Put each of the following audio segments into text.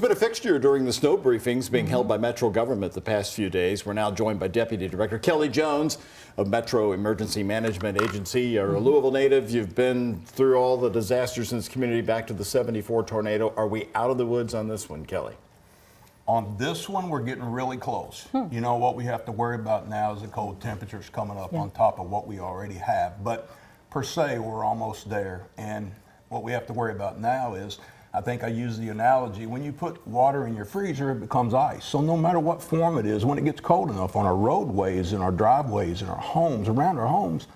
been a fixture during the snow briefings being held by Metro government the past few days. We're now joined by Deputy Director Kelly Jones of Metro Emergency Management Agency. You're a Louisville native. You've been through all the disasters in this community back to the '74 tornado. Are we out of the woods on this one, Kelly? On this one, we're getting really close. You know, what we have to worry about now is the cold temperatures coming up on top of what we already have. But per se, we're almost there. And what we have to worry about now is, I think I use the analogy, when you put water in your freezer, it becomes ice. So no matter what form it is, when it gets cold enough on our roadways, in our driveways, in our homes, around our homes,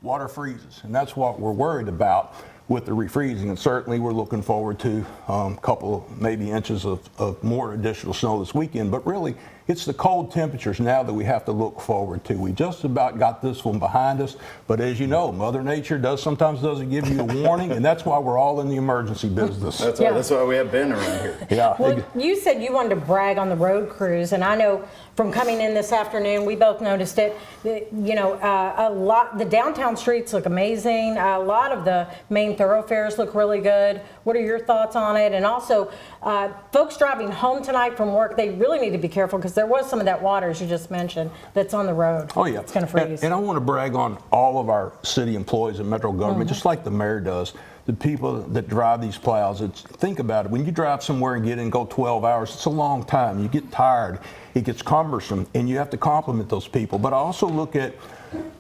water freezes. And that's what we're worried about with the refreezing. And certainly we're looking forward to a couple, maybe inches of more additional snow this weekend. But really, it's the cold temperatures now that we have to look forward to. We just about got this one behind us, but as you know, Mother Nature sometimes doesn't give you a warning, and that's why we're all in the emergency business. That's why we have Ben around here. Yeah. Well, you said you wanted to brag on the road crews, and I know from coming in this afternoon, we both noticed it. You know, the downtown streets look amazing. A lot of the main thoroughfares look really good. What are your thoughts on it? And also, folks driving home tonight from work, they really need to be careful because there was some of that water, as you just mentioned, that's on the road. Oh, yeah. It's going to freeze. And I want to brag on all of our city employees and Metro government, just like the mayor does. The people that drive these plows, think about it. When you drive somewhere and get in and go 12 hours, it's a long time. You get tired. It gets cumbersome, and you have to compliment those people. But I also look at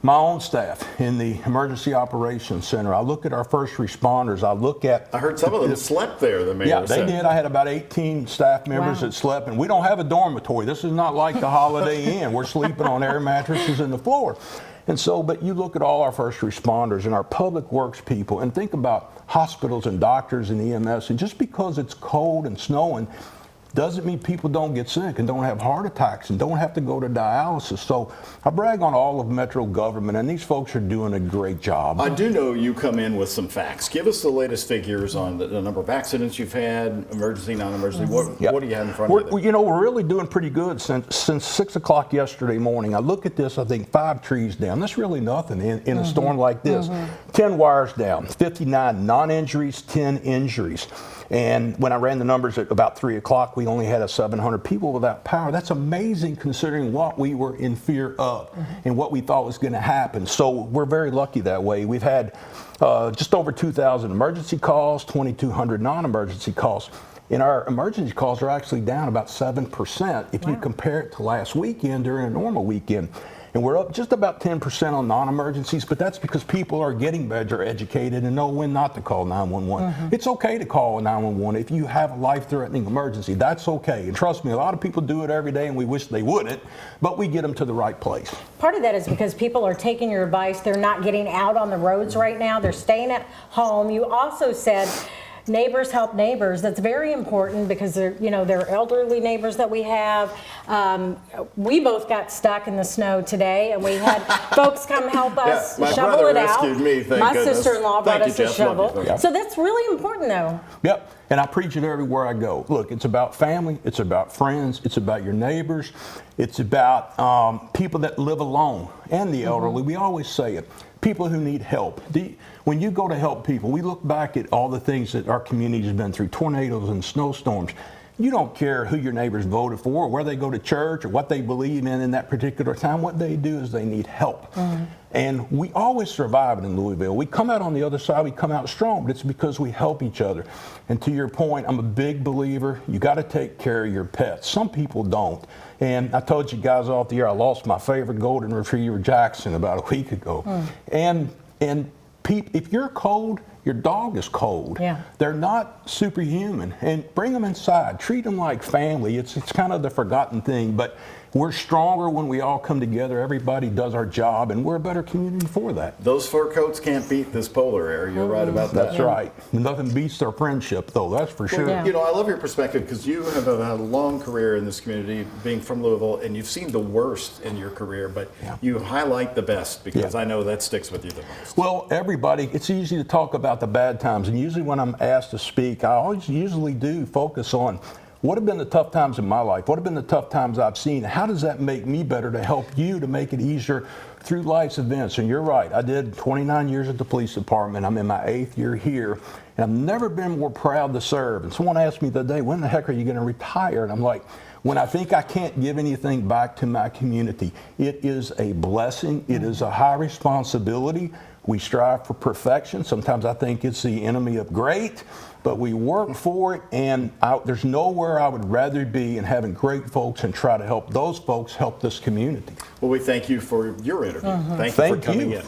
my own staff in the Emergency Operations Center. I look at our first responders. I heard some of them slept there, the mayor Yeah, said. they did. I had about 18 staff members that slept, and we don't have a dormitory. This is not like the Holiday Inn. We're sleeping on air mattresses in the floor. And so, but you look at all our first responders and our public works people, and think about hospitals and doctors and EMS, and just because it's cold and snowing doesn't mean people don't get sick and don't have heart attacks and don't have to go to dialysis. So I brag on all of Metro government, and these folks are doing a great job. I do know you come in with some facts. Give us the latest figures on the number of accidents you've had, emergency, non-emergency. What do you have in front of you? You know, we're really doing pretty good since 6 o'clock yesterday morning. I look at this, I think 5 trees down. That's really nothing in a storm like this. 10 wires down, 59 non-injuries, 10 injuries. And when I ran the numbers at about 3 o'clock, we only had 700 people without power. That's amazing considering what we were in fear of and what we thought was going to happen. So we're very lucky that way. We've had just over 2,000 emergency calls, 2,200 non-emergency calls. And our emergency calls are actually down about 7% if you compare it to last weekend during a normal weekend. And we're up just about 10% on non-emergencies, but that's because people are getting better educated and know when not to call 911. It's okay to call 911 if you have a life-threatening emergency. That's okay. And trust me, a lot of people do it every day, and we wish they wouldn't, but we get them to the right place. Part of that is because people are taking your advice. They're not getting out on the roads right now. They're staying at home. You also said neighbors help neighbors. That's very important because they're elderly neighbors that we have. We both got stuck in the snow today, and we had folks come help us shovel it out. My sister-in-law brought us a shovel. So that's really important, though. Yep. And I preach it everywhere I go. Look, it's about family, it's about friends, it's about your neighbors, it's about people that live alone and the elderly. We always say it. People who need help. When you go to help people, we look back at all the things that our community has been through, tornadoes and snowstorms. You don't care who your neighbors voted for, or where they go to church, or what they believe in that particular time. What they do is they need help. And we always survive it in Louisville. We come out on the other side, we come out strong, but it's because we help each other. And to your point, I'm a big believer, you got to take care of your pets. Some people don't. And I told you guys off the air, I lost my favorite golden retriever, Jackson, about a week ago. And if you're cold, your dog is cold. They're not superhuman. And bring them inside. Treat them like family. It's kind of the forgotten thing, but we're stronger when we all come together. Everybody does our job, and we're a better community for that. Those fur coats can't beat this polar air. You're right about that. That's right. Nothing beats our friendship, though. That's for sure. You know, I love your perspective because you have had a long career in this community, being from Louisville, and you've seen the worst in your career, but you highlight the best because I know that sticks with you the most. Well, everybody, it's easy to talk about the bad times, and usually when I'm asked to speak, I usually do focus on what have been the tough times in my life? What have been the tough times I've seen? How does that make me better to help you to make it easier through life's events? And you're right, I did 29 years at the police department. I'm in my 8th year here, and I've never been more proud to serve. And someone asked me the other day, when the heck are you going to retire? And I'm like, when I think I can't give anything back to my community. It is a blessing. It is a high responsibility. We strive for perfection. Sometimes I think it's the enemy of great, but we work for it, and there's nowhere I would rather be in having great folks and try to help those folks help this community. Well, we thank you for your interview. Thank you for coming in.